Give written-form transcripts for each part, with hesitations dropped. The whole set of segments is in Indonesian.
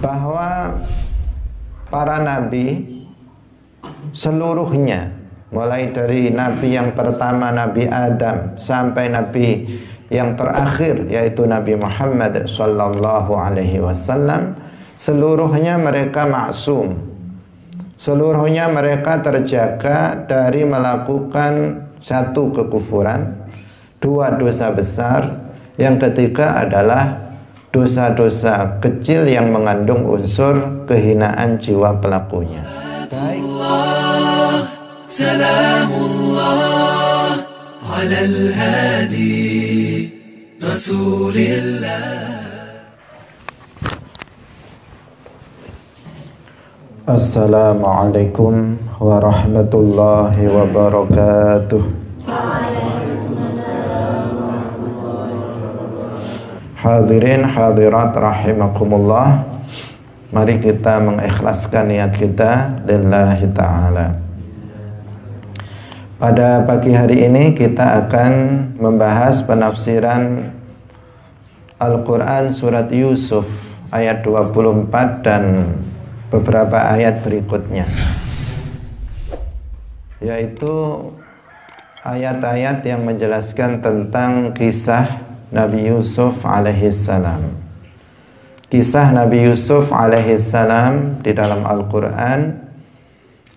bahwa para nabi seluruhnya, mulai dari nabi yang pertama Nabi Adam sampai nabi yang terakhir yaitu Nabi Muhammad sallallahu alaihi wasallam, seluruhnya mereka maksum. Seluruhnya mereka terjaga dari melakukan satu kekufuran, dua dosa besar, yang ketiga adalah dosa-dosa kecil yang mengandung unsur kehinaan jiwa pelakunya. Baik. Salamullah alal hadi Rasulillah. Assalamualaikum warahmatullahi wabarakatuh. Hadirin hadirat rahimakumullah, mari kita mengikhlaskan niat kita lillahi ta'ala. Pada pagi hari ini kita akan membahas penafsiran Al-Quran surat Yusuf ayat 24 dan beberapa ayat berikutnya, yaitu ayat-ayat yang menjelaskan tentang kisah Nabi Yusuf alaihissalam. Kisah Nabi Yusuf alaihissalam di dalam Al-Quran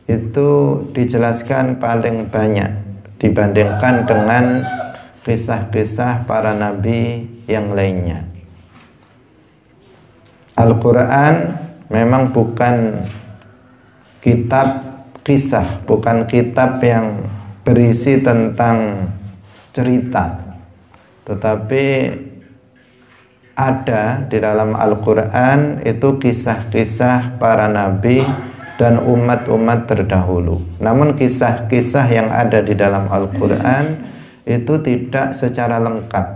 itu dijelaskan paling banyak dibandingkan dengan kisah-kisah para nabi yang lainnya. Al-Quran memang bukan kitab kisah, bukan kitab yang berisi tentang cerita, tetapi ada di dalam Al-Quran itu kisah-kisah para nabi dan umat-umat terdahulu. Namun kisah-kisah yang ada di dalam Al-Quran itu tidak secara lengkap,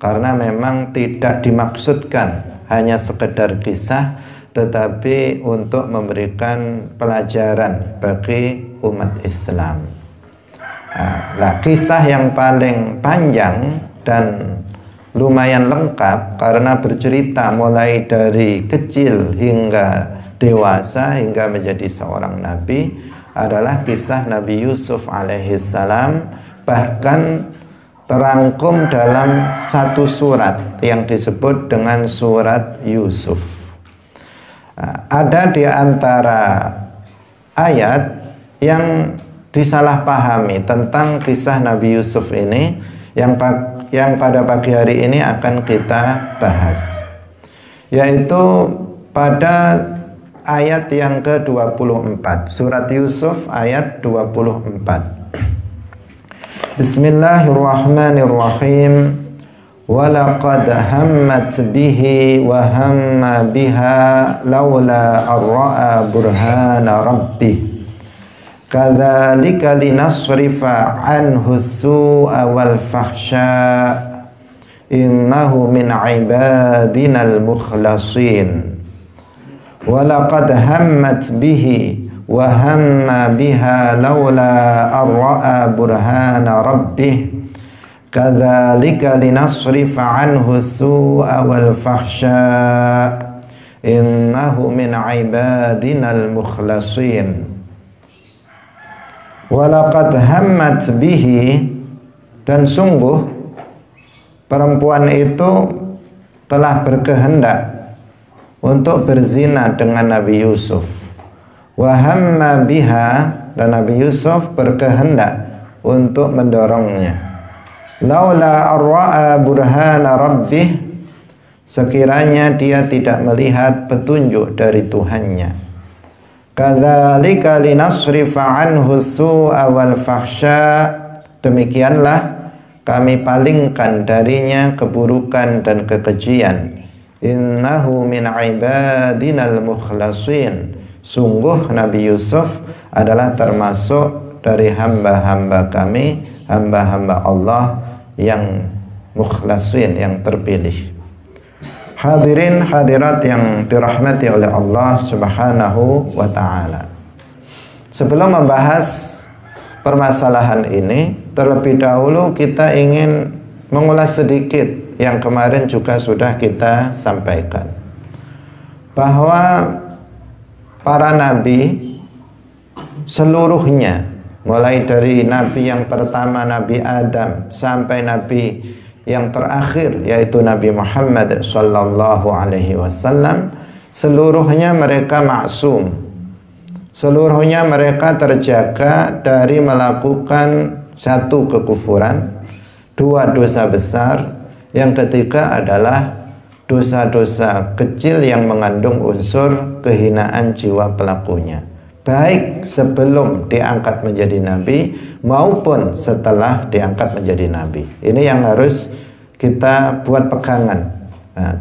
karena memang tidak dimaksudkan hanya sekedar kisah, tetapi untuk memberikan pelajaran bagi umat Islam. Nah, kisah yang paling panjang dan lumayan lengkap karena bercerita mulai dari kecil hingga dewasa hingga menjadi seorang nabi adalah kisah Nabi Yusuf alaihissalam, bahkan terangkum dalam satu surat yang disebut dengan surat Yusuf. Ada di antara ayat yang disalahpahami tentang kisah Nabi Yusuf ini yang pada pagi hari ini akan kita bahas, yaitu pada ayat yang ke-24, surat Yusuf ayat 24. Bismillahirrahmanirrahim. Walaqad hammat bihi wa hamma biha laula ar-ra'a burhana rabbih kadzalika linasrifa anhu as-su'a wal fahsya innahu min ibadinal mukhlasin. Walaqad hammat bihi wa hamma biha laula ar-ra'a burhana rabbih kadzalika linasrifa anhu as-su'a wal fahsya innahu min ibadinal mukhlasin. Walaqad hammat bihi, dan sungguh perempuan itu telah berkehendak untuk berzina dengan Nabi Yusuf. Wa hamma biha, dan Nabi Yusuf berkehendak untuk mendorongnya. Laula ar-ra'a burhana rabbih, sekiranya dia tidak melihat petunjuk dari Tuhannya. Kadzalika linasrifa anhu as-su'a wal fahsya, demikianlah kami palingkan darinya keburukan dan kekejian. Innahu min ibadinal mukhlasin, sungguh Nabi Yusuf adalah termasuk dari hamba-hamba kami, hamba-hamba Allah yang mukhlasin, yang terpilih. Hadirin hadirat yang dirahmati oleh Allah Subhanahu wa ta'ala, sebelum membahas permasalahan ini, terlebih dahulu kita ingin mengulas sedikit yang kemarin juga sudah kita sampaikan, bahwa para nabi seluruhnya, mulai dari nabi yang pertama Nabi Adam sampai nabi yang terakhir yaitu Nabi Muhammad sallallahu alaihi wasallam, seluruhnya mereka maksum. Seluruhnya mereka terjaga dari melakukan satu kekufuran, dua dosa besar, yang ketiga adalah dosa-dosa kecil yang mengandung unsur kehinaan jiwa pelakunya, baik sebelum diangkat menjadi nabi maupun setelah diangkat menjadi nabi. Ini yang harus kita buat pegangan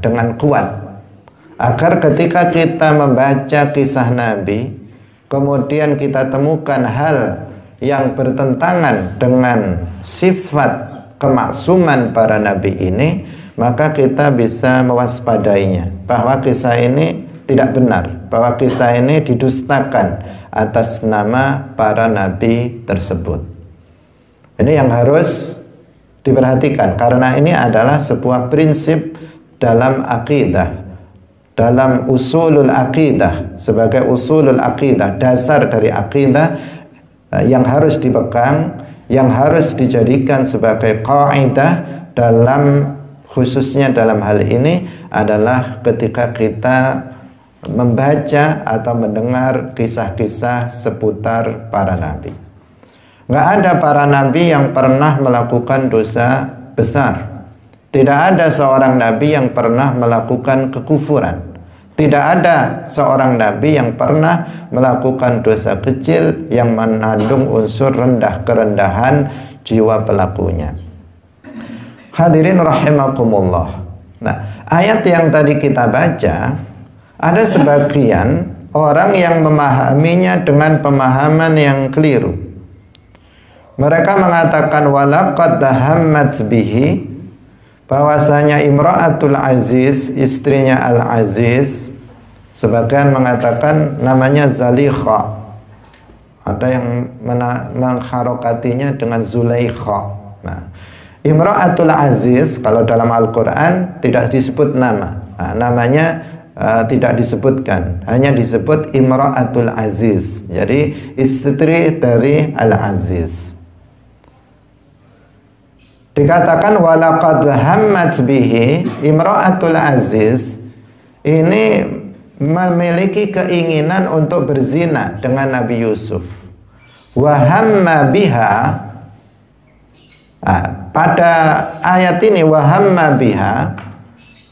dengan kuat, agar ketika kita membaca kisah nabi kemudian kita temukan hal yang bertentangan dengan sifat kemaksuman para nabi ini, maka kita bisa mewaspadainya bahwa kisah ini tidak benar, bahwa kisah ini didustakan atas nama para nabi tersebut. Ini yang harus diperhatikan, karena ini adalah sebuah prinsip dalam akidah, dalam usulul akidah, sebagai usulul akidah, dasar dari akidah yang harus dipegang, yang harus dijadikan sebagai kaidah dalam, khususnya dalam hal ini adalah ketika kita membaca atau mendengar kisah-kisah seputar para nabi. Nggak ada para nabi yang pernah melakukan dosa besar. Tidak ada seorang nabi yang pernah melakukan kekufuran. Tidak ada seorang nabi yang pernah melakukan dosa kecil yang mengandung unsur kerendahan jiwa pelakunya. Hadirin rahimakumullah. Nah, ayat yang tadi kita baca, ada sebagian orang yang memahaminya dengan pemahaman yang keliru. Mereka mengatakan walaqad hammat bihi, bahwasanya Imra'atul Aziz, istrinya Al-Aziz, sebagian mengatakan namanya Zalikha, ada yang mengharokatinya dengan Zulaikha. Nah, Imra'atul Aziz kalau dalam Al-Quran tidak disebut nama, namanya tidak disebutkan, hanya disebut Imra'atul Aziz, jadi istri dari Al-Aziz. Dikatakan walaqad hammat bihi, Imra'atul Aziz ini memiliki keinginan untuk berzina dengan Nabi Yusuf. Wa hamma biha, pada ayat ini wa hamma biha,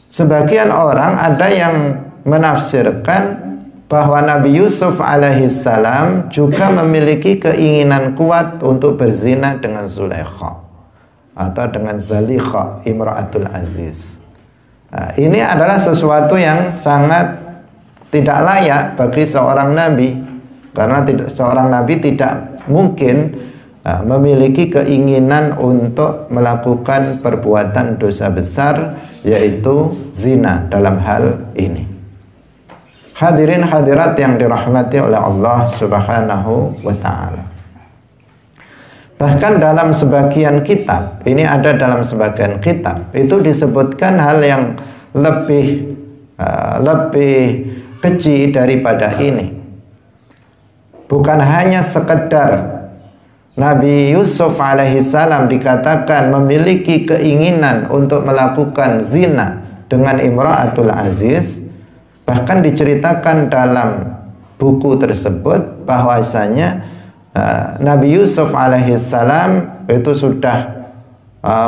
sebagian orang ada yang menafsirkan bahwa Nabi Yusuf alaihissalam juga memiliki keinginan kuat untuk berzina dengan Zulaikha atau dengan Zalikha, Imra'atul Aziz. Ini adalah sesuatu yang sangat tidak layak bagi seorang nabi, karena seorang nabi tidak mungkin memiliki keinginan untuk melakukan perbuatan dosa besar, yaitu zina dalam hal ini. Hadirin hadirat yang dirahmati oleh Allah Subhanahu wa ta'ala. Bahkan dalam sebagian kitab, ini ada dalam sebagian kitab, itu disebutkan hal yang lebih keji daripada ini. Bukan hanya sekedar Nabi Yusuf alaihissalam dikatakan memiliki keinginan untuk melakukan zina dengan Imra'atul Aziz, bahkan diceritakan dalam buku tersebut bahwasanya Nabi Yusuf alaihissalam itu sudah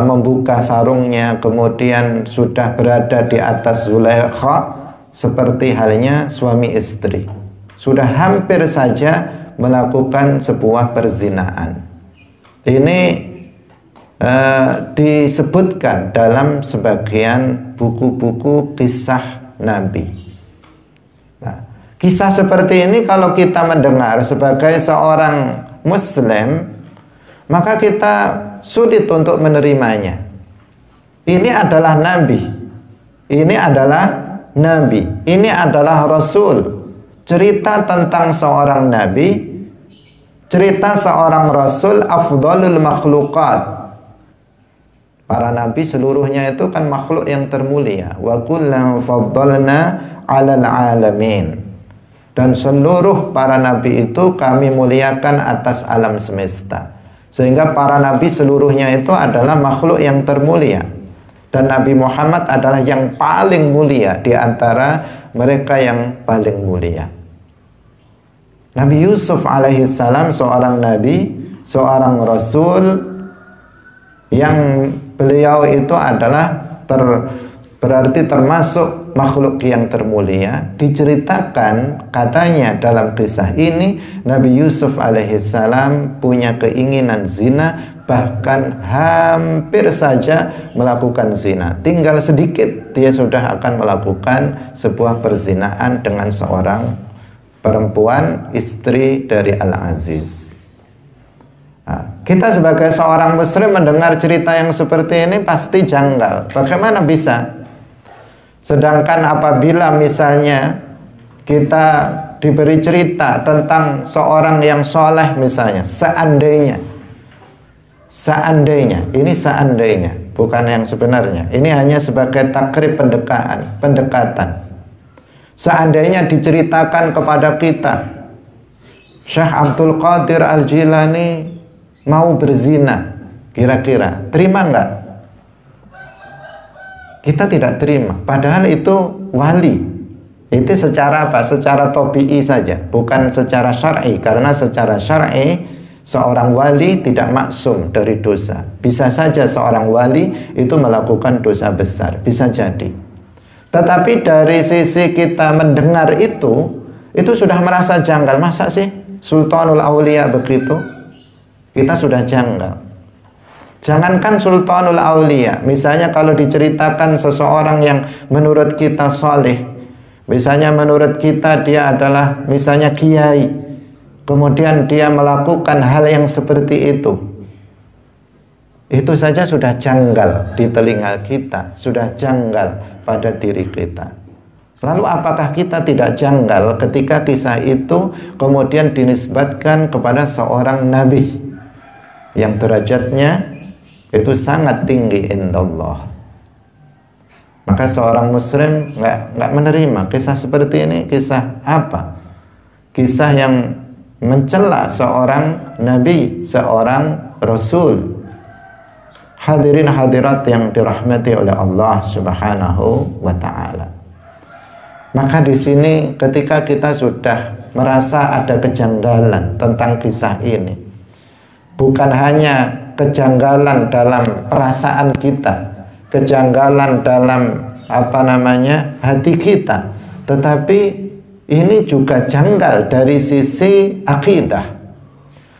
membuka sarungnya, kemudian sudah berada di atas Zulaikha seperti halnya suami istri, sudah hampir saja melakukan sebuah perzinaan. Ini disebutkan dalam sebagian buku-buku kisah Nabi. Nah, kisah seperti ini kalau kita mendengar sebagai seorang Muslim, maka kita sulit untuk menerimanya. Ini adalah Nabi, ini adalah Nabi, ini adalah Rasul. Cerita tentang seorang Nabi, cerita seorang Rasul, afdalul makhluqat, Para nabi seluruhnya itu kan makhluk yang termulia. Wa kullan faddalna 'alal 'alamin. Dan seluruh para nabi itu kami muliakan atas alam semesta. Sehingga para nabi seluruhnya itu adalah makhluk yang termulia. Dan Nabi Muhammad adalah yang paling mulia di antara mereka yang paling mulia. Nabi Yusuf alaihissalam seorang nabi, seorang rasul, yang beliau itu adalah berarti termasuk makhluk yang termulia. Diceritakan katanya dalam kisah ini Nabi Yusuf alaihissalam punya keinginan zina, bahkan hampir saja melakukan zina. Tinggal sedikit dia sudah akan melakukan sebuah perzinaan dengan seorang perempuan istri dari Al-Aziz. Kita sebagai seorang muslim mendengar cerita yang seperti ini pasti janggal. Bagaimana bisa? Sedangkan apabila misalnya kita diberi cerita tentang seorang yang soleh misalnya, seandainya, ini seandainya, bukan yang sebenarnya. Ini hanya sebagai takrib pendekatan. Seandainya diceritakan kepada kita, Syekh Abdul Qadir Al-Jilani mau berzina, kira-kira terima enggak? Kita tidak terima, padahal itu wali. Itu secara apa? Secara tabi'i saja, bukan secara syar'i. Karena secara syar'i seorang wali tidak maksum dari dosa. Bisa saja seorang wali itu melakukan dosa besar, bisa jadi. Tetapi dari sisi kita mendengar itu sudah merasa janggal. Masa sih Sultanul Aulia begitu? Kita sudah janggal. Jangankan Sultanul Aulia, misalnya kalau diceritakan seseorang yang menurut kita soleh, misalnya menurut kita dia adalah misalnya kiai, kemudian dia melakukan hal yang seperti itu saja sudah janggal di telinga kita, sudah janggal pada diri kita. Lalu apakah kita tidak janggal ketika kisah itu kemudian dinisbatkan kepada seorang nabi yang derajatnya itu sangat tinggi indallah? Maka seorang muslim nggak menerima kisah seperti ini. Kisah apa? Kisah yang mencela seorang nabi, seorang rasul. Hadirin hadirat yang dirahmati oleh Allah Subhanahu wa taala. Maka di sini ketika kita sudah merasa ada kejanggalan tentang kisah ini, bukan hanya kejanggalan dalam perasaan kita, kejanggalan dalam hati kita, tetapi ini juga janggal dari sisi akidah.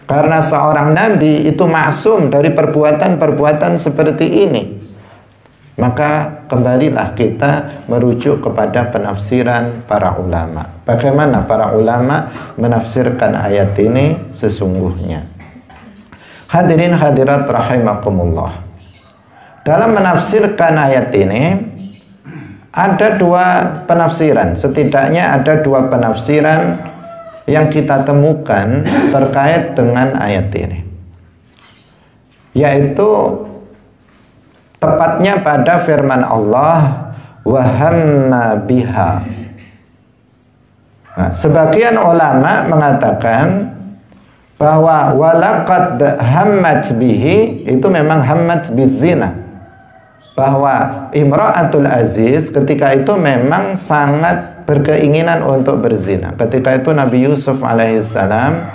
Karena seorang nabi itu maksum dari perbuatan-perbuatan seperti ini. Maka kembalilah kita merujuk kepada penafsiran para ulama. Bagaimana para ulama menafsirkan ayat ini sesungguhnya. Hadirin hadirat rahimakumullah. Dalam menafsirkan ayat ini ada dua penafsiran. Setidaknya ada dua penafsiran yang kita temukan terkait dengan ayat ini, yaitu tepatnya pada firman Allah, wa hamma biha. Nah, sebagian ulama mengatakan bahwa walaqad hammat bihi itu memang hammat bizina, bahwa Imra'atul Aziz ketika itu memang sangat berkeinginan untuk berzina. Ketika itu Nabi Yusuf alaihissalam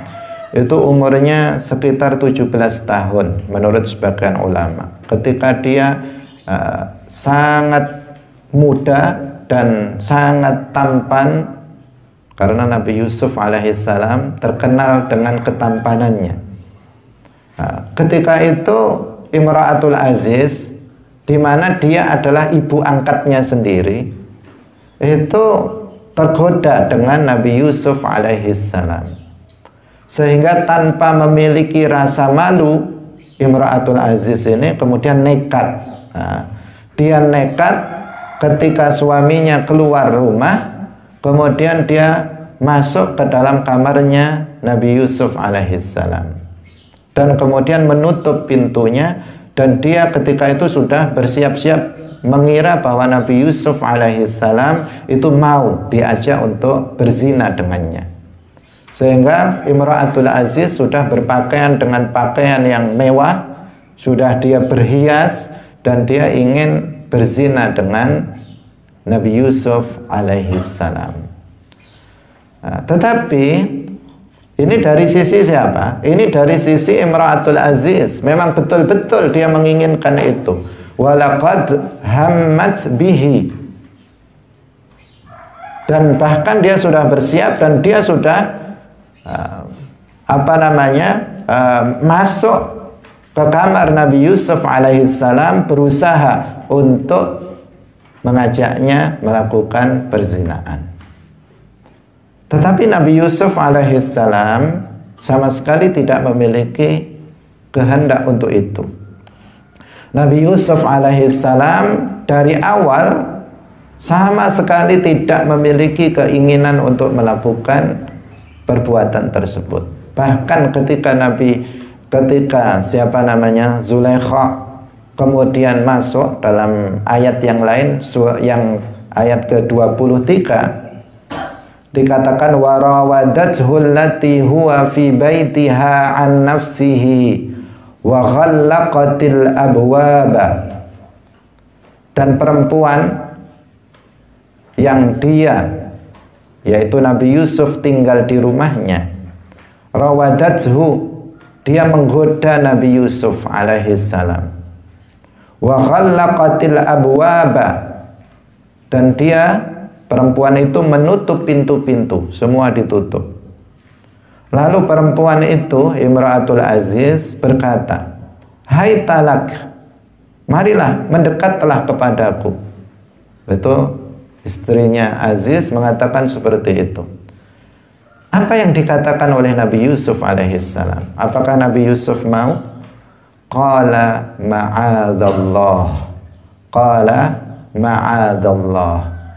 itu umurnya sekitar 17 tahun menurut sebagian ulama. Ketika dia sangat muda dan sangat tampan, karena Nabi Yusuf alaihissalam terkenal dengan ketampanannya. Ketika itu Imra'atul Aziz, di mana dia adalah ibu angkatnya sendiri, itu tergoda dengan Nabi Yusuf alaihissalam, sehingga tanpa memiliki rasa malu Imra'atul Aziz ini kemudian nekat. Dia nekat ketika suaminya keluar rumah, kemudian dia masuk ke dalam kamarnya Nabi Yusuf alaihissalam dan kemudian menutup pintunya dan dia ketika itu sudah bersiap-siap mengira bahwa Nabi Yusuf alaihissalam itu mau diajak untuk berzina dengannya. Sehingga Imra'atul Aziz sudah berpakaian dengan pakaian yang mewah, sudah dia berhias, dan dia ingin berzina dengan Nabi Yusuf alaihissalam. Nah, tetapi ini dari sisi siapa? Ini dari sisi Imra'atul Aziz. Memang betul-betul dia menginginkan itu. Walaqad hammat bihi. Dan bahkan dia sudah bersiap dan dia sudah masuk ke kamar Nabi Yusuf alaihissalam, berusaha untuk mengajaknya melakukan perzinaan. Tetapi Nabi Yusuf alaihissalam sama sekali tidak memiliki kehendak untuk itu. Nabi Yusuf alaihissalam dari awal sama sekali tidak memiliki keinginan untuk melakukan perbuatan tersebut. Bahkan ketika Zulaikha kemudian masuk dalam ayat yang lain, yang ayat ke-23, dikatakan warawadathu allati huwa fi baitiha an nafsihi wa ghallaqatil abwaba. Dan perempuan yang dia, yaitu Nabi Yusuf, tinggal di rumahnya, rawadathu, dia menggoda Nabi Yusuf alaihissalam, wa ghallaqatil abwaba, dan dia, perempuan itu, menutup pintu-pintu, semua ditutup. Lalu perempuan itu, Imra'atul Aziz, berkata, hai talak, marilah, mendekatlah kepadaku. Itu istrinya Aziz mengatakan seperti itu. Apa yang dikatakan oleh Nabi Yusuf alaihissalam? Apakah Nabi Yusuf mau? Qala ma'adallah. Qala ma'adallah.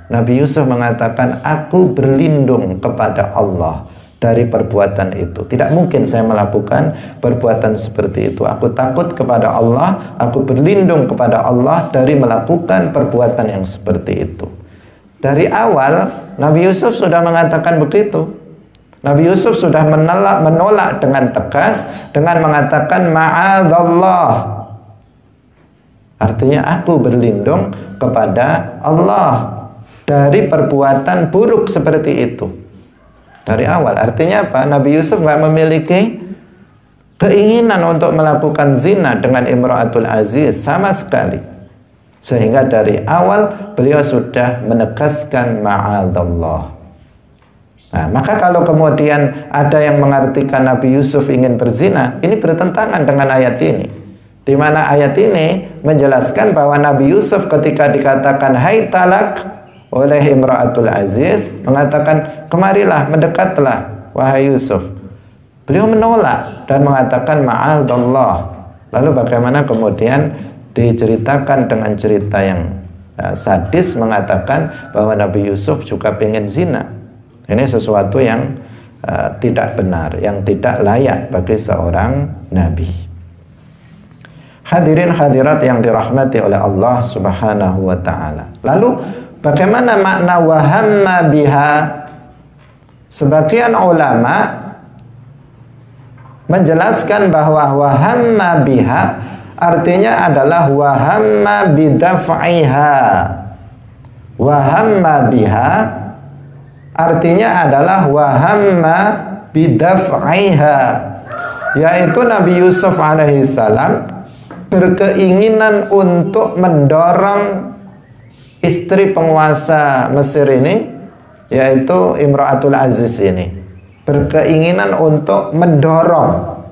Nabi Yusuf mengatakan, aku berlindung kepada Allah dari perbuatan itu. Tidak mungkin saya melakukan perbuatan seperti itu. Aku takut kepada Allah, aku berlindung kepada Allah dari melakukan perbuatan yang seperti itu. Dari awal Nabi Yusuf sudah mengatakan begitu. Nabi Yusuf sudah menolak dengan tegas dengan mengatakan ma'adallah. Artinya aku berlindung kepada Allah dari perbuatan buruk seperti itu. Dari awal. Artinya apa? Nabi Yusuf nggak memiliki keinginan untuk melakukan zina dengan Imra'atul Aziz sama sekali. Sehingga dari awal beliau sudah menegaskan ma'adallah. Nah, maka kalau kemudian ada yang mengartikan Nabi Yusuf ingin berzina, ini bertentangan dengan ayat ini. Di mana ayat ini menjelaskan bahwa Nabi Yusuf ketika dikatakan hai talak oleh Imra'atul Aziz, mengatakan kemarilah, mendekatlah wahai Yusuf. Beliau menolak dan mengatakan ma'adallah. Lalu bagaimana kemudian diceritakan dengan cerita yang sadis, mengatakan bahwa Nabi Yusuf juga pengen zina. Ini sesuatu yang tidak benar, yang tidak layak bagi seorang nabi. Hadirin hadirat yang dirahmati oleh Allah Subhanahu wa ta'ala. Lalu bagaimana makna wahamma biha? Sebagian ulama menjelaskan bahwa wahamma biha artinya adalah wahamma bidaf'iha. Wahamma biha artinya adalah wahamma bidaf'iha, yaitu Nabi Yusuf alaihissalam berkeinginan untuk mendorong istri penguasa Mesir ini, yaitu Imra'atul Aziz ini, berkeinginan untuk mendorong.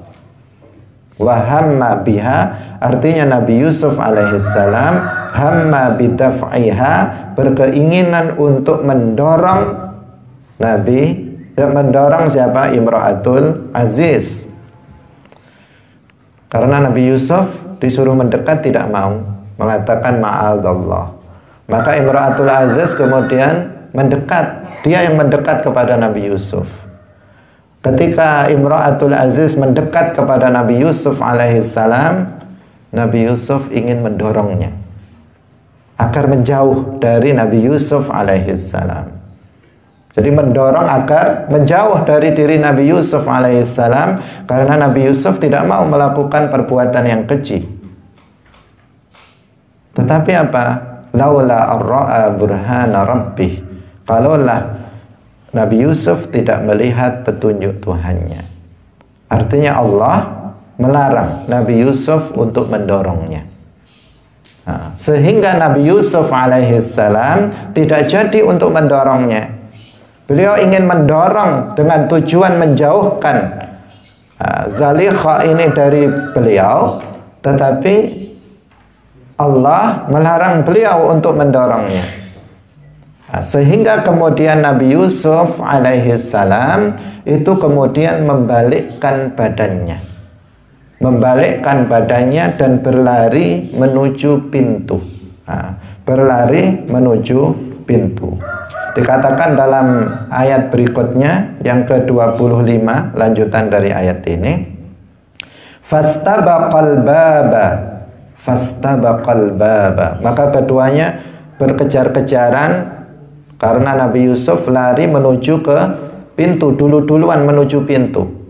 Wahamma biha artinya Nabi Yusuf alaihissalam hamma bidaf'iha, berkeinginan untuk mendorong mendorong siapa? Imra'atul Aziz. Karena Nabi Yusuf disuruh mendekat tidak mau, mengatakan ma'adallah. Maka Imra'atul Aziz kemudian mendekat, dia yang mendekat kepada Nabi Yusuf. Ketika Imra'atul Aziz mendekat kepada Nabi Yusuf alaihissalam, Nabi Yusuf ingin mendorongnya agar menjauh dari Nabi Yusuf alaihissalam. Jadi mendorong agar menjauh dari diri Nabi Yusuf alaihissalam, karena Nabi Yusuf tidak mau melakukan perbuatan yang keji. Tetapi apa? Laula ar-ra'a burhana rabbih. Kalaulah Nabi Yusuf tidak melihat petunjuk Tuhannya. Artinya Allah melarang Nabi Yusuf untuk mendorongnya. Sehingga Nabi Yusuf alaihissalam tidak jadi untuk mendorongnya. Beliau ingin mendorong dengan tujuan menjauhkan Zalikha ini dari beliau, tetapi Allah melarang beliau untuk mendorongnya. Sehingga kemudian Nabi Yusuf alaihissalam itu kemudian membalikkan badannya dan berlari menuju pintu. Berlari menuju pintu. Dikatakan dalam ayat berikutnya yang ke-25, lanjutan dari ayat ini, fastabaqal baba, maka keduanya berkejar-kejaran karena Nabi Yusuf lari menuju ke pintu, duluan menuju pintu.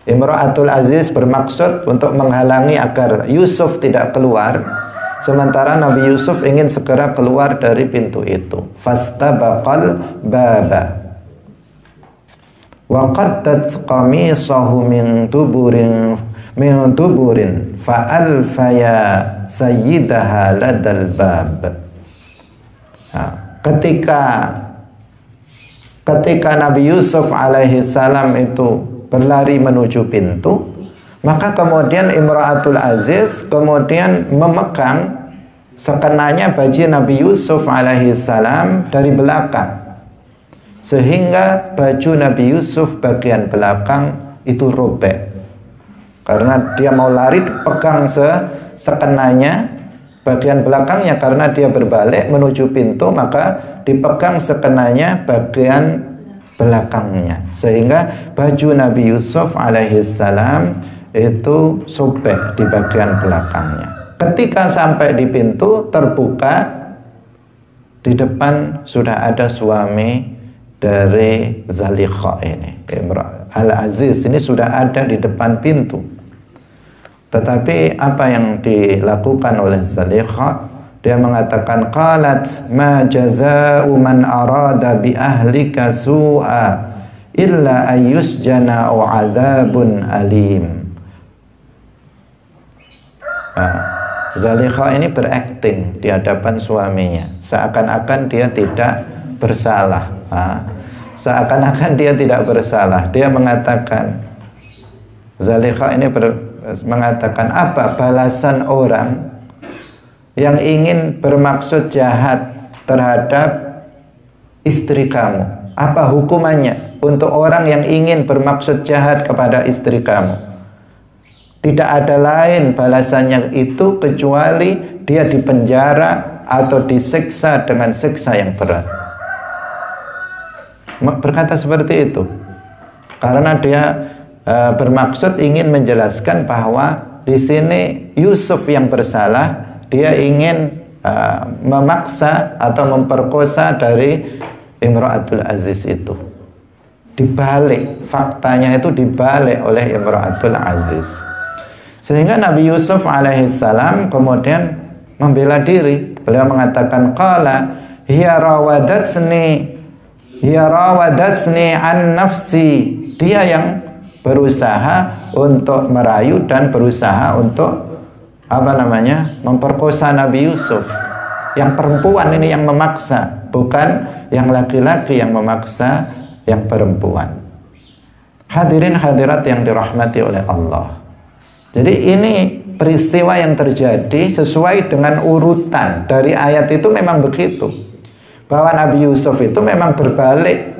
Imra'atul Aziz bermaksud untuk menghalangi agar Yusuf tidak keluar, sementara Nabi Yusuf ingin segera keluar dari pintu itu. Fastabaqal baba wa qaddat qamisahu min duburin fa'alfaya sayyidaha ladal bab. Ketika Nabi Yusuf alaihissalam itu berlari menuju pintu, maka kemudian Imra'atul Aziz kemudian memegang sekenanya baju Nabi Yusuf alaihissalam dari belakang, sehingga baju Nabi Yusuf bagian belakang itu robek. Karena dia mau lari, pegang sekenanya bagian belakangnya, karena dia berbalik menuju pintu, maka dipegang sekenanya bagian belakangnya, sehingga baju Nabi Yusuf alaihissalam itu sobek di bagian belakangnya. Ketika sampai di pintu terbuka, di depan sudah ada suami dari Zalikha ini, Al-Aziz ini sudah ada di depan pintu. Tetapi apa yang dilakukan oleh Zalikha? Dia mengatakan, qalat ma jazaa'u man arada bi ahlika su'a illa ayyusjana au adzabun alim. Zalikha ini berakting di hadapan suaminya, seakan-akan dia tidak bersalah. Seakan-akan dia tidak bersalah. Dia mengatakan, Zalikha ini mengatakan, apa balasan orang yang ingin bermaksud jahat terhadap istri kamu? Apa hukumannya untuk orang yang ingin bermaksud jahat kepada istri kamu? Tidak ada lain balasannya itu kecuali dia dipenjara atau disiksa dengan siksa yang berat. Berkata seperti itu karena dia bermaksud ingin menjelaskan bahwa di sini Yusuf yang bersalah. Dia ingin memaksa atau memperkosa dari Imra'atul Aziz itu. Dibalik, faktanya itu dibalik oleh Imra'atul Aziz. Sehingga Nabi Yusuf alaihissalam kemudian membela diri. Beliau mengatakan, qala hiya rawadatni an nafsi. Dia yang berusaha untuk merayu dan berusaha untuk memperkosa Nabi Yusuf. Yang perempuan ini yang memaksa, bukan yang laki-laki yang memaksa yang perempuan. Hadirin hadirat yang dirahmati oleh Allah. Jadi ini peristiwa yang terjadi sesuai dengan urutan dari ayat itu, memang begitu. Bahwa Nabi Yusuf itu memang berbalik,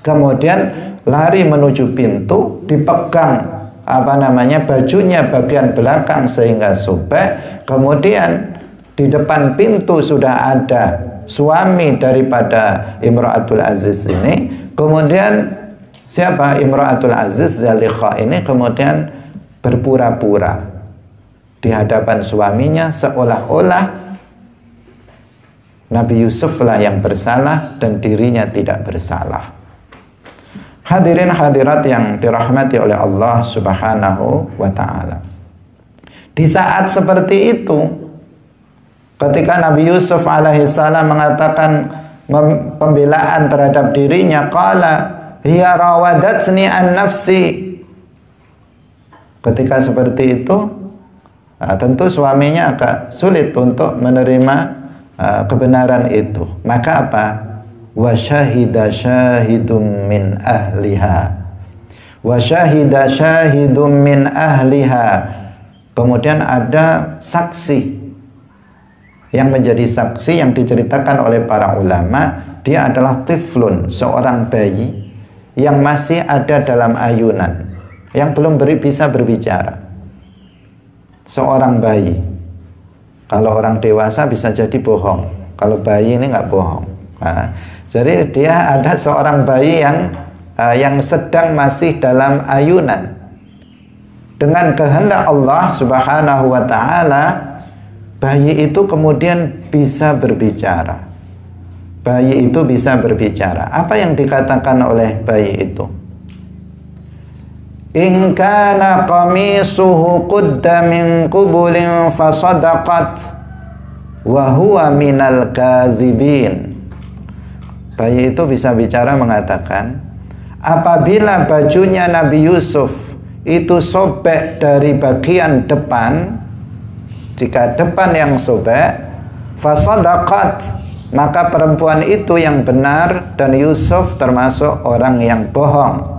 kemudian lari menuju pintu, dipegang bajunya bagian belakang sehingga sobek. Kemudian di depan pintu sudah ada suami daripada Imra'atul Aziz ini. Kemudian siapa? Imra'atul Aziz, Zalikha ini kemudian berpura-pura. di hadapan suaminya seolah-olah Nabi Yusuf lah yang bersalah dan dirinya tidak bersalah. Hadirin hadirat yang dirahmati oleh Allah Subhanahu wa ta'ala. Di saat seperti itu, ketika Nabi Yusuf alaihissalam mengatakan pembelaan terhadap dirinya, qala hiya rawadatni an nafsi. Ketika seperti itu, tentu suaminya agak sulit untuk menerima kebenaran itu. Maka apa? Wa syahida syahidum min ahliha. Wa syahida syahidum min ahliha. Kemudian ada saksi yang menjadi saksi yang diceritakan oleh para ulama. Dia adalah tiflun, seorang bayi yang masih ada dalam ayunan, yang belum bisa berbicara. Seorang bayi. Kalau orang dewasa bisa jadi bohong, kalau bayi ini nggak bohong. Jadi dia ada seorang bayi yang sedang masih dalam ayunan. Dengan kehendak Allah Subhanahu wa ta'ala, bayi itu kemudian bisa berbicara. Bayi itu bisa berbicara. Apa yang dikatakan oleh bayi itu? In kana qamisuhu qudda min qubulin fasadaqat wa huwa minal kadzibin. Bayi itu bisa bicara mengatakan, apabila bajunya Nabi Yusuf itu sobek dari bagian depan, jika depan yang sobek, fasadaqat, maka perempuan itu yang benar dan Yusuf termasuk orang yang bohong.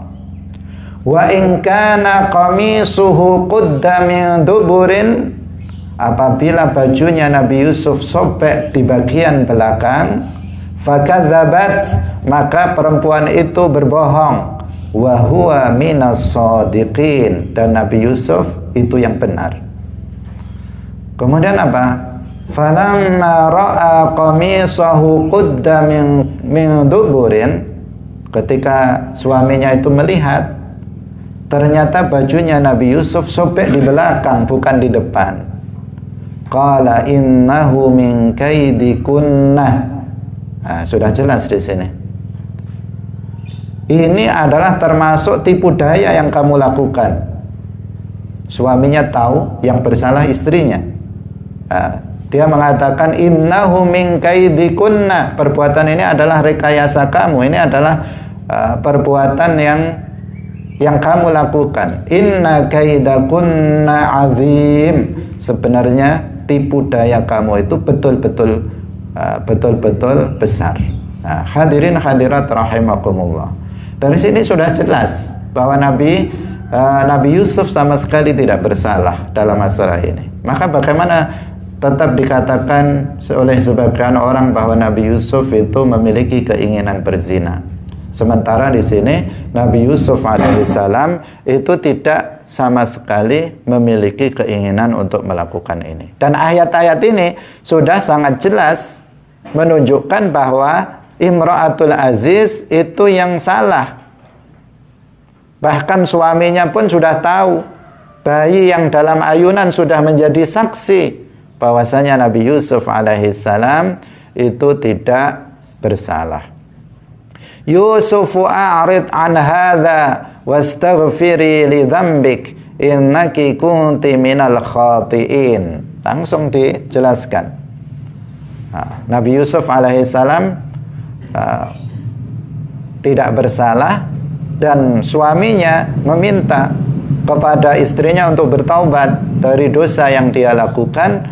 Wa in kana qamisuhu qudda min duburin, apabila bajunya Nabi Yusuf sobek di bagian belakang, fakadzabat, maka perempuan itu berbohong. Wa huwa minas shadiqin, dan Nabi Yusuf itu yang benar. Kemudian apa? Falamma ra'a qamisahu qudda min duburin, ketika suaminya itu melihat ternyata bajunya Nabi Yusuf sobek di belakang, bukan di depan. Qala innahu min kaidikunna. Nah, sudah jelas di sini. Ini adalah termasuk tipu daya yang kamu lakukan. Suaminya tahu yang bersalah istrinya. Dia mengatakan innahu min kaidikunna. Perbuatan ini adalah rekayasa kamu. Ini adalah perbuatan yang kamu lakukan. Inna kaidakunna azim. Sebenarnya tipu daya kamu itu betul-betul besar. Nah, hadirin hadirat rahimakumullah. Dari sini sudah jelas bahwa Nabi Yusuf sama sekali tidak bersalah dalam masalah ini. Maka bagaimana tetap dikatakan oleh sebagian orang bahwa Nabi Yusuf itu memiliki keinginan berzina? Sementara di sini Nabi Yusuf alaihissalam itu tidak sama sekali memiliki keinginan untuk melakukan ini. Dan ayat-ayat ini sudah sangat jelas menunjukkan bahwa Imra'atul Aziz itu yang salah. Bahkan suaminya pun sudah tahu. Bayi yang dalam ayunan sudah menjadi saksi bahwasanya Nabi Yusuf alaihissalam itu tidak bersalah. Yusufu a'rid an hadha wastaghfiri li dzambik innaki kunti minal khati'in. Langsung dijelaskan. Nabi Yusuf alaihissalam tidak bersalah dan suaminya meminta kepada istrinya untuk bertaubat dari dosa yang dia lakukan,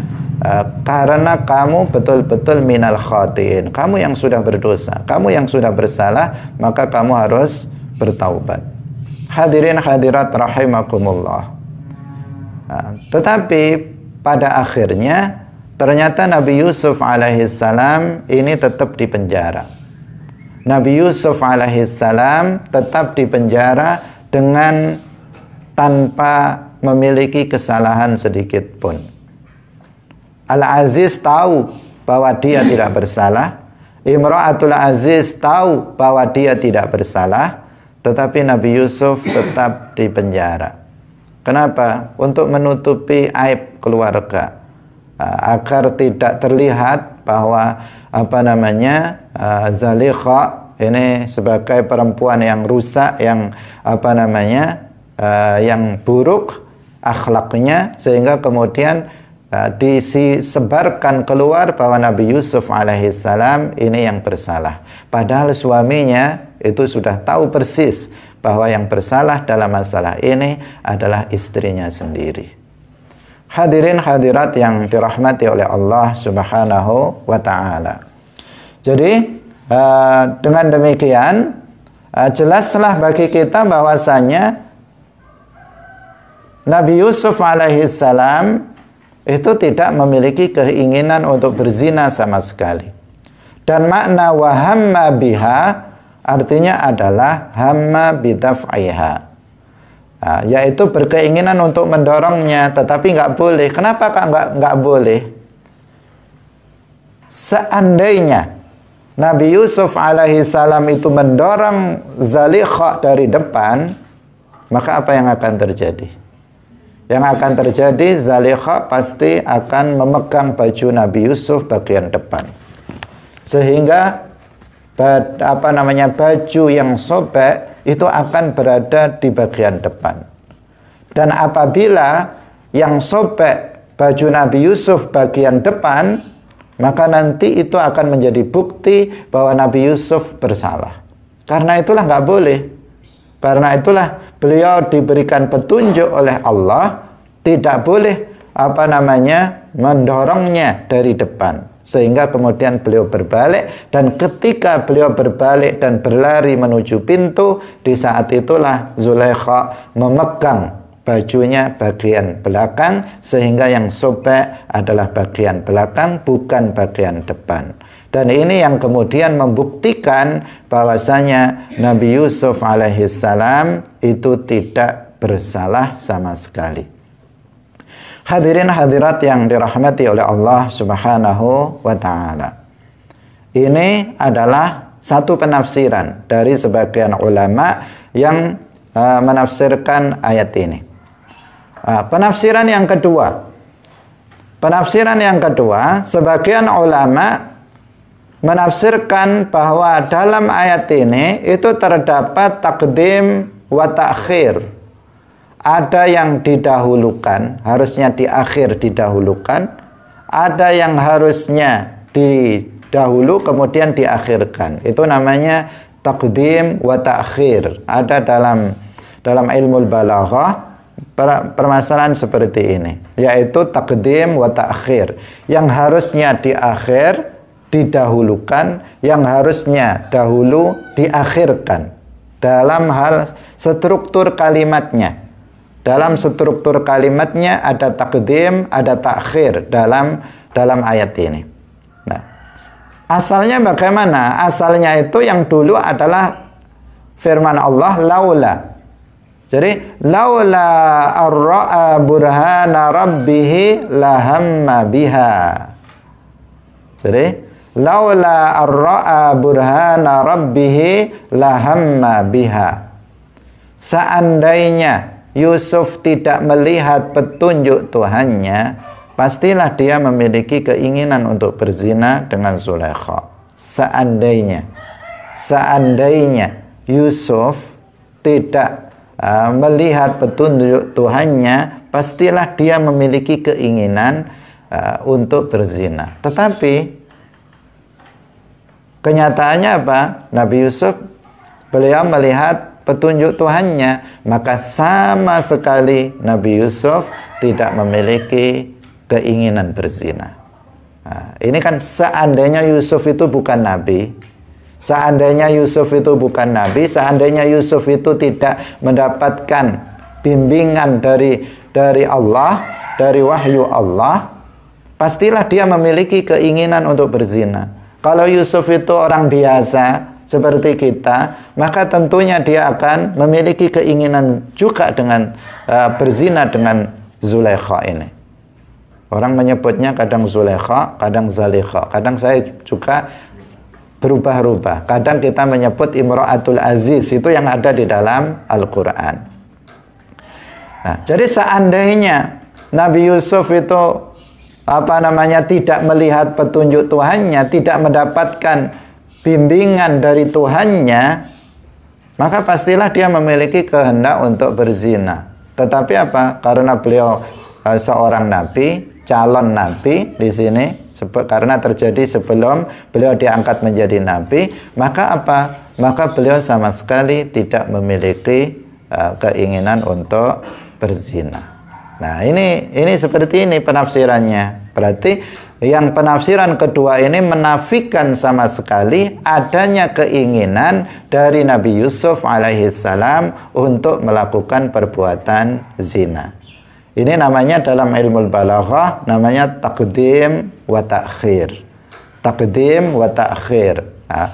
karena kamu betul-betul minal khatiin, kamu yang sudah berdosa, kamu yang sudah bersalah, maka kamu harus bertaubat. Hadirin hadirat rahimakumullah. Tetapi pada akhirnya ternyata Nabi Yusuf alaihissalam ini tetap di penjara. Nabi Yusuf alaihissalam tetap di penjara dengan tanpa memiliki kesalahan sedikit pun. Al-Aziz tahu bahwa dia tidak bersalah. Imra'atul Aziz tahu bahwa dia tidak bersalah. Tetapi Nabi Yusuf tetap di penjara. Kenapa? Untuk menutupi aib keluarga, agar tidak terlihat bahwa Zalikha ini sebagai perempuan yang rusak, yang yang buruk akhlaknya, sehingga kemudian disebarkan keluar bahwa Nabi Yusuf alaihissalam ini yang bersalah. Padahal suaminya itu sudah tahu persis bahwa yang bersalah dalam masalah ini adalah istrinya sendiri. Hadirin hadirat yang dirahmati oleh Allah Subhanahu wa ta'ala. Jadi dengan demikian jelaslah bagi kita bahwasanya Nabi Yusuf alaihissalam itu tidak memiliki keinginan untuk berzina sama sekali. Dan makna wahamma biha artinya adalah hamma bidaf'iha, yaitu berkeinginan untuk mendorongnya, tetapi nggak boleh. Kenapa nggak boleh? Seandainya Nabi Yusuf alaihissalam itu mendorong Zalikha dari depan, maka apa yang akan terjadi? Yang akan terjadi, Zalikha pasti akan memegang baju Nabi Yusuf bagian depan, sehingga baju yang sobek itu akan berada di bagian depan. Dan apabila yang sobek baju Nabi Yusuf bagian depan, maka nanti itu akan menjadi bukti bahwa Nabi Yusuf bersalah. Karena itulah nggak boleh. Karena itulah beliau diberikan petunjuk oleh Allah, tidak boleh mendorongnya dari depan, sehingga kemudian beliau berbalik. Dan ketika beliau berbalik dan berlari menuju pintu, di saat itulah Zulaikha memegang bajunya bagian belakang, sehingga yang sobek adalah bagian belakang, bukan bagian depan. Dan ini yang kemudian membuktikan bahwasanya Nabi Yusuf alaihissalam itu tidak bersalah sama sekali. Hadirin hadirat yang dirahmati oleh Allah Subhanahu wa ta'ala. Ini adalah satu penafsiran dari sebagian ulama yang menafsirkan ayat ini. Penafsiran yang kedua, sebagian ulama menafsirkan bahwa dalam ayat ini itu terdapat takdim wa ta'khir. Ada yang didahulukan, harusnya di akhir didahulukan. Ada yang harusnya didahulu kemudian diakhirkan. Itu namanya takdim wa ta'khir. Ada dalam ilmu balaghah permasalahan seperti ini, yaitu takdim wa ta'khir. Yang harusnya di akhir didahulukan, yang harusnya dahulu diakhirkan dalam hal struktur kalimatnya. Dalam struktur kalimatnya ada takdim, ada takhir dalam ayat ini. Nah, asalnya bagaimana? Asalnya itu yang dulu adalah firman Allah laula. Jadi laula ar-ra'a burhana rabbih lahamma biha. Jadi laula ar-ra'a burhana rabbih lahamma biha. Seandainya Yusuf tidak melihat petunjuk Tuhannya, pastilah dia memiliki keinginan untuk berzina dengan Zulaikha. Seandainya Yusuf tidak melihat petunjuk Tuhannya, pastilah dia memiliki keinginan untuk berzina. Tetapi kenyataannya apa? Nabi Yusuf, beliau melihat petunjuk Tuhannya, maka sama sekali Nabi Yusuf tidak memiliki keinginan berzina. Nah, ini kan seandainya Yusuf itu bukan Nabi, seandainya Yusuf itu bukan Nabi, seandainya Yusuf itu tidak mendapatkan bimbingan dari Allah, dari wahyu Allah, pastilah dia memiliki keinginan untuk berzina. Kalau Yusuf itu orang biasa seperti kita, maka tentunya dia akan memiliki keinginan juga dengan berzina dengan Zulaikha ini. Orang menyebutnya kadang Zulaikha, kadang Zalikha. Kadang saya juga berubah-ubah. Kadang kita menyebut Imra'atul Aziz, itu yang ada di dalam Al-Quran. Nah, jadi seandainya Nabi Yusuf itu tidak melihat petunjuk Tuhannya, tidak mendapatkan bimbingan dari Tuhannya, maka pastilah dia memiliki kehendak untuk berzina. Tetapi karena beliau seorang nabi, calon nabi di sini, karena terjadi sebelum beliau diangkat menjadi nabi, maka maka beliau sama sekali tidak memiliki keinginan untuk berzina. Nah, ini seperti ini penafsirannya. Berarti yang penafsiran kedua ini menafikan sama sekali adanya keinginan dari Nabi Yusuf alaihissalam untuk melakukan perbuatan zina. Ini namanya dalam ilmu balaghah namanya taqdim wa ta'khir. Taqdim wa ta'khir. Nah,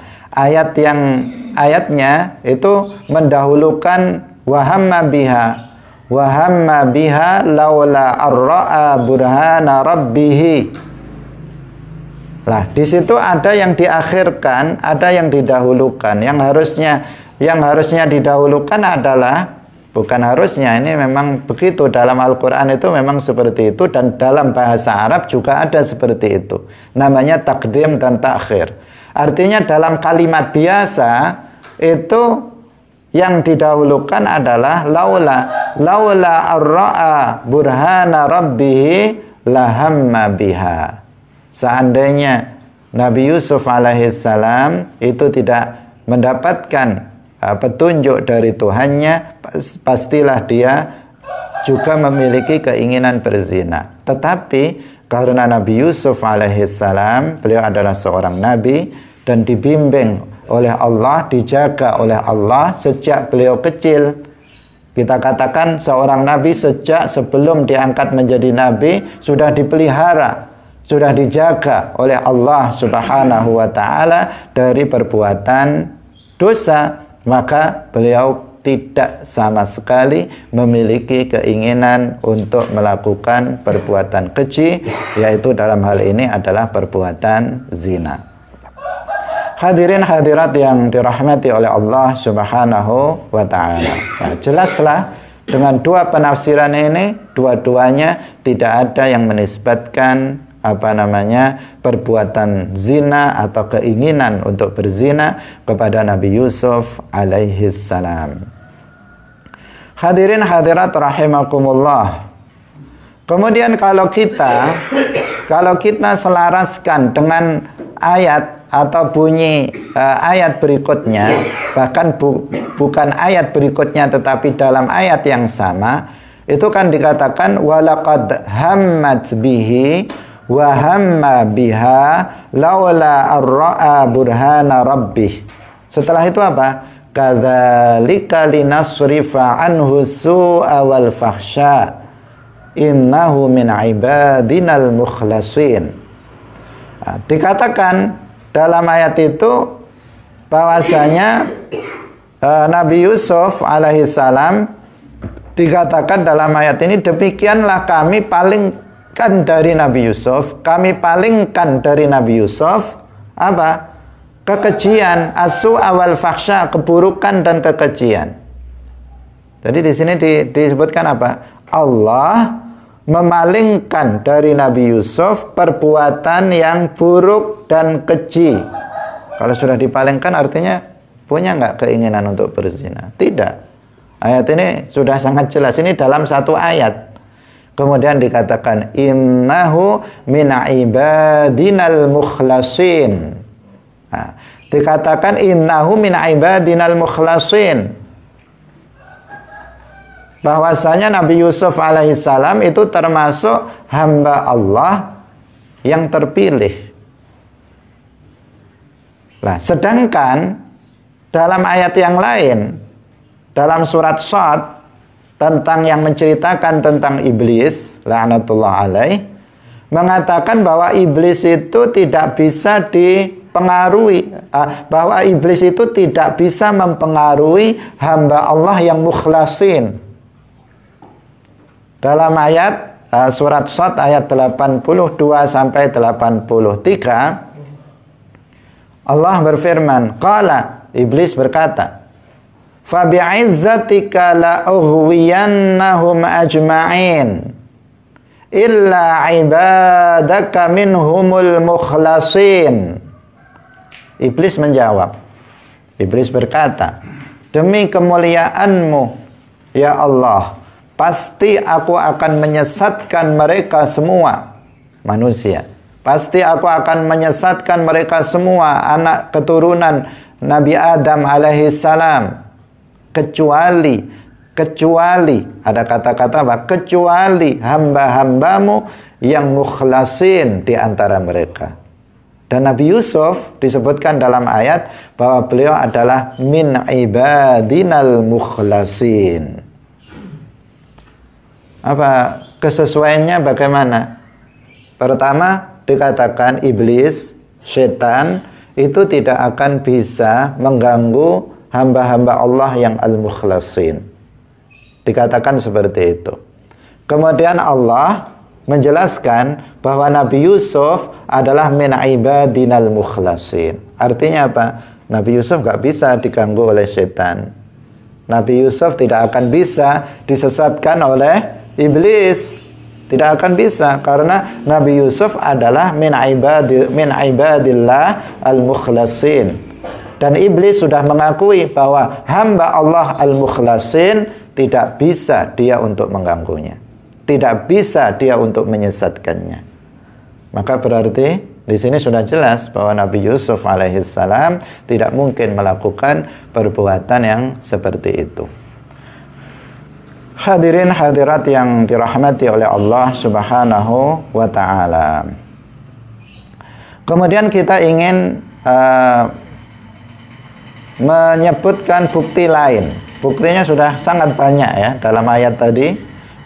ayatnya itu mendahulukan wahamma biha laula arra'a burhana rabbih. Lah, di situ ada yang diakhirkan, ada yang didahulukan. Yang harusnya didahulukan adalah, bukan harusnya, ini memang begitu dalam Al-Qur'an itu memang seperti itu, dan dalam bahasa Arab juga ada seperti itu. Namanya taqdim dan ta'khir. Artinya dalam kalimat biasa itu yang didahulukan adalah laula arra'a burhana rabbih lahamma biha. Seandainya Nabi Yusuf alaihissalam itu tidak mendapatkan petunjuk dari Tuhannya, pastilah dia juga memiliki keinginan berzina. Tetapi karena Nabi Yusuf alaihissalam, beliau adalah seorang nabi dan dibimbing oleh Allah, dijaga oleh Allah sejak beliau kecil. Kita katakan seorang nabi sejak sebelum diangkat menjadi nabi sudah dipelihara, sudah dijaga oleh Allah Subhanahu wa taala dari perbuatan dosa, maka beliau tidak sama sekali memiliki keinginan untuk melakukan perbuatan keji, yaitu dalam hal ini adalah perbuatan zina. Hadirin hadirat yang dirahmati oleh Allah Subhanahu wa ta'ala. Nah, jelaslah dengan dua penafsiran ini, dua-duanya tidak ada yang menisbatkan perbuatan zina atau keinginan untuk berzina kepada Nabi Yusuf alaihis salam. Hadirin hadirat rahimakumullah. Kemudian kalau kita selaraskan dengan ayat atau bunyi ayat berikutnya, bahkan bukan ayat berikutnya tetapi dalam ayat yang sama, itu kan dikatakan walaqad hammat bihi wa hamma biha laula arra'a burhana rabbih. Setelah itu apa? Kadzalika linasrifa anhu su'a wal fahsya innahu min ibadinal mukhlasin. Nah, dikatakan dalam ayat itu bahwasanya Nabi Yusuf alaihissalam dikatakan dalam ayat ini, demikianlah kami palingkan dari Nabi Yusuf, kekejian, as-su'a wal fahsya, keburukan dan kekejian. Jadi di sini disebutkan apa? Allah memalingkan dari Nabi Yusuf perbuatan yang buruk dan keji. Kalau sudah dipalingkan artinya punya nggak keinginan untuk berzina? Tidak. Ayat ini sudah sangat jelas. Ini dalam satu ayat. Kemudian dikatakan innahu min ibadinal mukhlasin. Nah, dikatakan innahu min ibadinal mukhlasin, bahwasanya Nabi Yusuf alaihissalam itu termasuk hamba Allah yang terpilih. Nah, sedangkan dalam ayat yang lain, dalam surat Shad, tentang yang menceritakan tentang iblis, laknatullah alaih, mengatakan bahwa iblis itu tidak bisa dipengaruhi, bahwa iblis itu tidak bisa mempengaruhi hamba Allah yang mukhlasin. Dalam ayat surat Shad ayat 82 sampai 83, Allah berfirman, qala, iblis berkata, fa bi'izzatika la ughwiyannahum ajma'in illa ibadaka minhumul mukhlasin. Iblis menjawab. Iblis berkata, demi kemuliaanmu ya Allah, pasti aku akan menyesatkan mereka semua manusia. Pasti aku akan menyesatkan mereka semua anak keturunan Nabi Adam alaihissalam, kecuali ada kata-kata apa? Kecuali hamba-hambamu yang mukhlasin di antara mereka. Dan Nabi Yusuf disebutkan dalam ayat bahwa beliau adalah min ibadinal mukhlasin. Apa kesesuaiannya bagaimana? Pertama dikatakan iblis, setan itu tidak akan bisa mengganggu hamba-hamba Allah yang al-mukhlasin. Dikatakan seperti itu. Kemudian Allah menjelaskan bahwa Nabi Yusuf adalah min ibadinal mukhlasin. Artinya apa? Nabi Yusuf gak bisa diganggu oleh setan. Nabi Yusuf tidak akan bisa disesatkan oleh iblis. Tidak akan bisa, karena Nabi Yusuf adalah min ibadillah al-mukhlasin. Dan iblis sudah mengakui bahwa hamba Allah al-mukhlasin tidak bisa dia untuk mengganggunya, tidak bisa dia untuk menyesatkannya. Maka berarti di sini sudah jelas bahwa Nabi Yusuf alaihissalam tidak mungkin melakukan perbuatan yang seperti itu. Hadirin hadirat yang dirahmati oleh Allah Subhanahu wa ta'ala. Kemudian kita ingin menyebutkan bukti lain. Buktinya sudah sangat banyak ya dalam ayat tadi.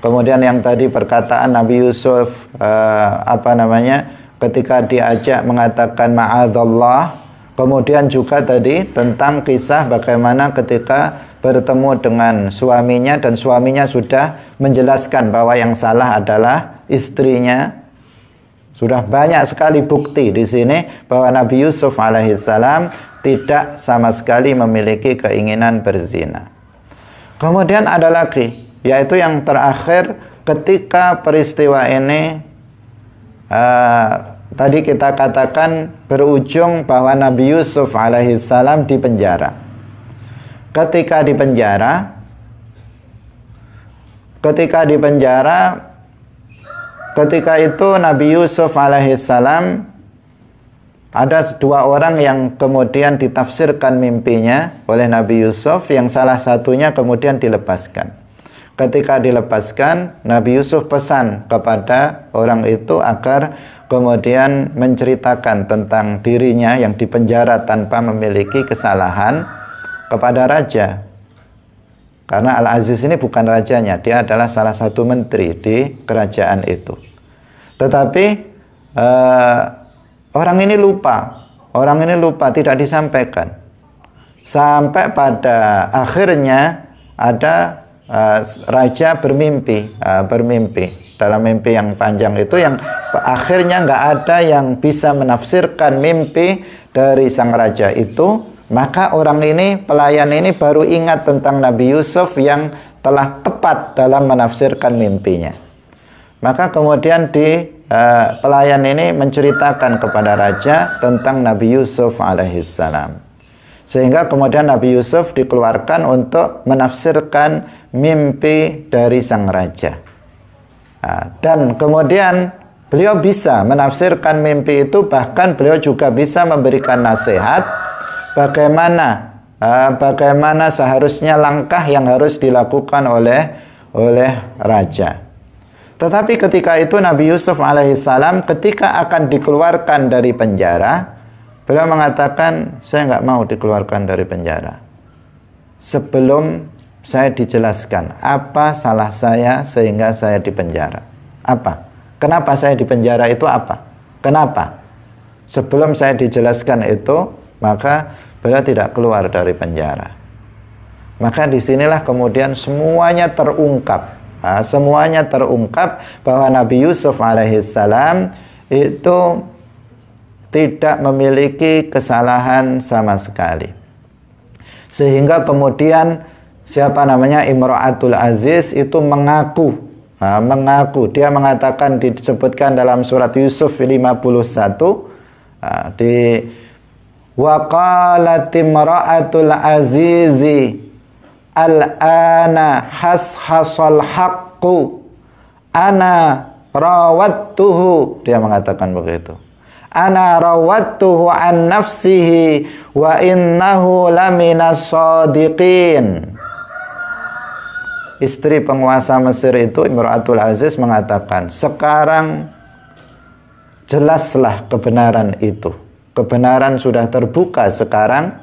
Kemudian yang tadi perkataan Nabi Yusuf ketika diajak mengatakan ma'adzallah. Kemudian juga tadi tentang kisah bagaimana ketika bertemu dengan suaminya dan suaminya sudah menjelaskan bahwa yang salah adalah istrinya. Sudah banyak sekali bukti di sini bahwa Nabi Yusuf alaihissalam tidak sama sekali memiliki keinginan berzina. Kemudian ada lagi, yaitu yang terakhir ketika peristiwa ini tadi kita katakan berujung bahwa Nabi Yusuf alaihissalam di penjara. Ketika di penjara, ketika itu Nabi Yusuf alaihissalam ada dua orang yang kemudian ditafsirkan mimpinya oleh Nabi Yusuf, yang salah satunya kemudian dilepaskan. Ketika dilepaskan, Nabi Yusuf pesan kepada orang itu agar kemudian menceritakan tentang dirinya yang dipenjara tanpa memiliki kesalahan kepada raja. Karena Al-Aziz ini bukan rajanya, dia adalah salah satu menteri di kerajaan itu. Tetapi orang ini lupa, tidak disampaikan. Sampai pada akhirnya ada raja bermimpi dalam mimpi yang panjang itu, yang akhirnya nggak ada yang bisa menafsirkan mimpi dari sang raja itu. Maka orang ini, pelayan ini baru ingat tentang Nabi Yusuf yang telah tepat dalam menafsirkan mimpinya. Maka kemudian pelayan ini menceritakan kepada raja tentang Nabi Yusuf alaihissalam. Sehingga kemudian Nabi Yusuf dikeluarkan untuk menafsirkan mimpi dari sang raja. Dan kemudian beliau bisa menafsirkan mimpi itu, bahkan beliau juga bisa memberikan nasihat bagaimana seharusnya langkah yang harus dilakukan oleh raja. Tetapi ketika itu Nabi Yusuf alaihissalam ketika akan dikeluarkan dari penjara, beliau mengatakan, saya nggak mau dikeluarkan dari penjara sebelum saya dijelaskan apa salah saya sehingga saya dipenjara. Apa? Kenapa saya dipenjara itu apa? Kenapa? Sebelum saya dijelaskan itu, maka beliau tidak keluar dari penjara. Maka disinilah kemudian semuanya terungkap. Semuanya terungkap bahwa Nabi Yusuf alaihissalam itu tidak memiliki kesalahan sama sekali. Sehingga kemudian siapa namanya Imra'atul Aziz itu mengaku, dia mengatakan, disebutkan dalam surat Yusuf 51, di waqalat imra'atul azizi al-ana hashasal haqqu ana rawattuhu, dia mengatakan begitu. Ana rawattuhu an nafsihi wa innahu laminas shadiqin. Istri penguasa Mesir itu, Imra'atul Aziz, mengatakan, sekarang jelaslah kebenaran itu. Kebenaran sudah terbuka sekarang.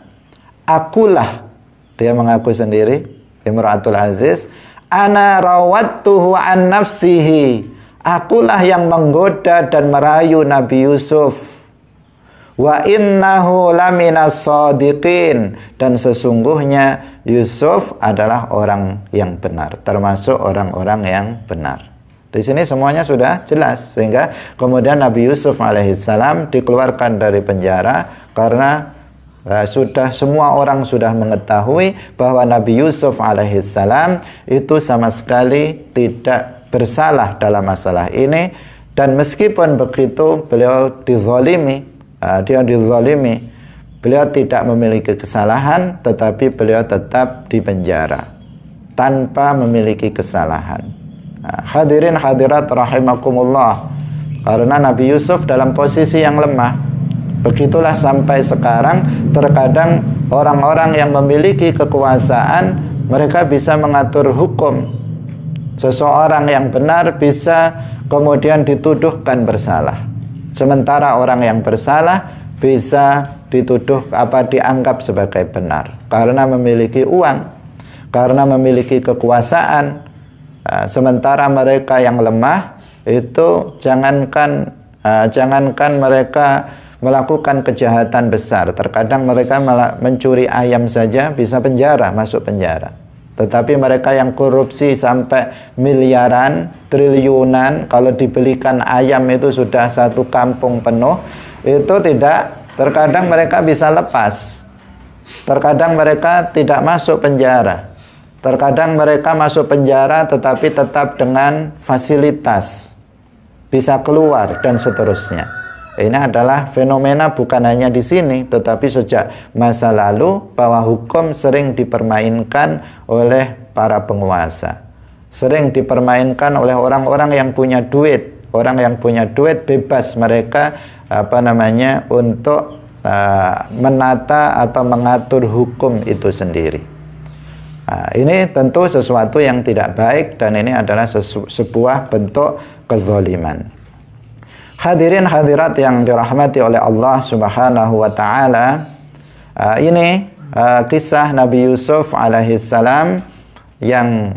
Akulah, dia mengaku sendiri, Imra'atul Aziz, ana rawattuhu an nafsihi. Akulah yang menggoda dan merayu Nabi Yusuf. Wa innahu laminas shadiqin, dan sesungguhnya Yusuf adalah orang yang benar, termasuk orang-orang yang benar. Di sini semuanya sudah jelas, sehingga kemudian Nabi Yusuf alaihissalam dikeluarkan dari penjara karena semua orang sudah mengetahui bahwa Nabi Yusuf alaihissalam itu sama sekali tidak bersalah dalam masalah ini. Dan meskipun begitu beliau dizalimi, beliau tidak memiliki kesalahan, tetapi beliau tetap dipenjara tanpa memiliki kesalahan. Hadirin hadirat rahimakumullah, karena Nabi Yusuf dalam posisi yang lemah. Begitulah sampai sekarang terkadang orang-orang yang memiliki kekuasaan, mereka bisa mengatur hukum. Seseorang yang benar bisa kemudian dituduhkan bersalah, sementara orang yang bersalah bisa dianggap sebagai benar karena memiliki uang, karena memiliki kekuasaan. Sementara mereka yang lemah itu jangankan mereka melakukan kejahatan besar, terkadang mereka mencuri ayam saja bisa masuk penjara. Tetapi mereka yang korupsi sampai miliaran, triliunan, kalau dibelikan ayam itu sudah satu kampung penuh, itu tidak. Terkadang mereka bisa lepas, terkadang mereka tidak masuk penjara, terkadang mereka masuk penjara tetapi tetap dengan fasilitas, bisa keluar dan seterusnya. Ini adalah fenomena bukan hanya di sini, tetapi sejak masa lalu bahwa hukum sering dipermainkan oleh para penguasa, sering dipermainkan oleh orang-orang yang punya duit. Orang yang punya duit bebas mereka untuk menata atau mengatur hukum itu sendiri. Ini tentu sesuatu yang tidak baik, dan ini adalah sebuah bentuk kezaliman. Hadirin hadirat yang dirahmati oleh Allah Subhanahu wa taala, ini kisah Nabi Yusuf alaihissalam yang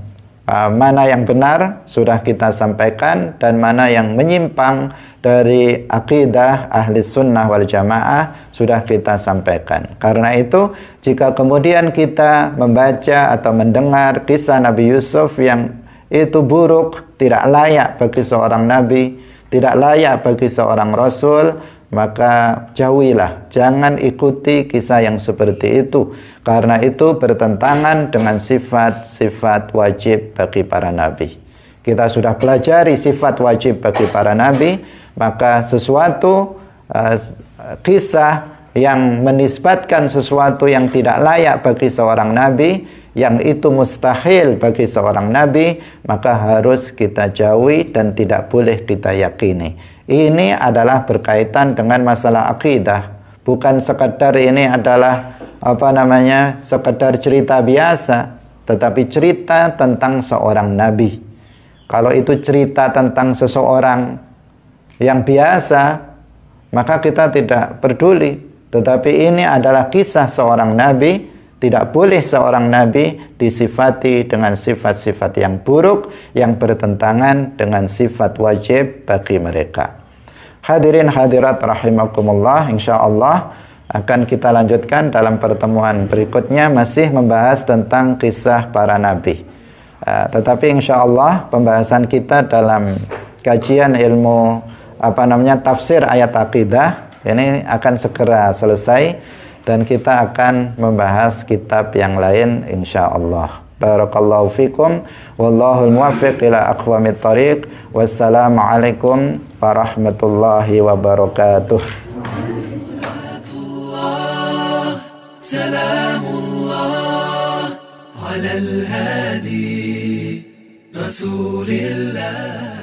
mana yang benar sudah kita sampaikan, dan mana yang menyimpang dari akidah ahli sunnah wal jamaah sudah kita sampaikan. Karena itu, jika kemudian kita membaca atau mendengar kisah Nabi Yusuf yang itu buruk, tidak layak bagi seorang nabi, tidak layak bagi seorang rasul, maka jauhilah, jangan ikuti kisah yang seperti itu, karena itu bertentangan dengan sifat-sifat wajib bagi para nabi. Kita sudah pelajari sifat wajib bagi para nabi, maka sesuatu kisah yang menisbatkan sesuatu yang tidak layak bagi seorang nabi, yang itu mustahil bagi seorang nabi, maka harus kita jauhi dan tidak boleh kita yakini. Ini adalah berkaitan dengan masalah akidah, bukan sekedar ini adalah sekedar cerita biasa, tetapi cerita tentang seorang nabi. Kalau itu cerita tentang seseorang yang biasa, maka kita tidak peduli. Tetapi ini adalah kisah seorang nabi. Tidak boleh seorang nabi disifati dengan sifat-sifat yang buruk, yang bertentangan dengan sifat wajib bagi mereka. Hadirin hadirat rahimakumullah, insyaallah akan kita lanjutkan dalam pertemuan berikutnya, masih membahas tentang kisah para nabi. Tetapi insyaallah pembahasan kita dalam kajian ilmu tafsir ayat akidah ini akan segera selesai. dan kita akan membahas kitab yang lain insyaallah. Barakallahu fikum wallahul muwaffiq ila aqwamit thariq. Wassalamualaikum warahmatullahi wabarakatuh. Salamullah ala al-hadi Rasulillah.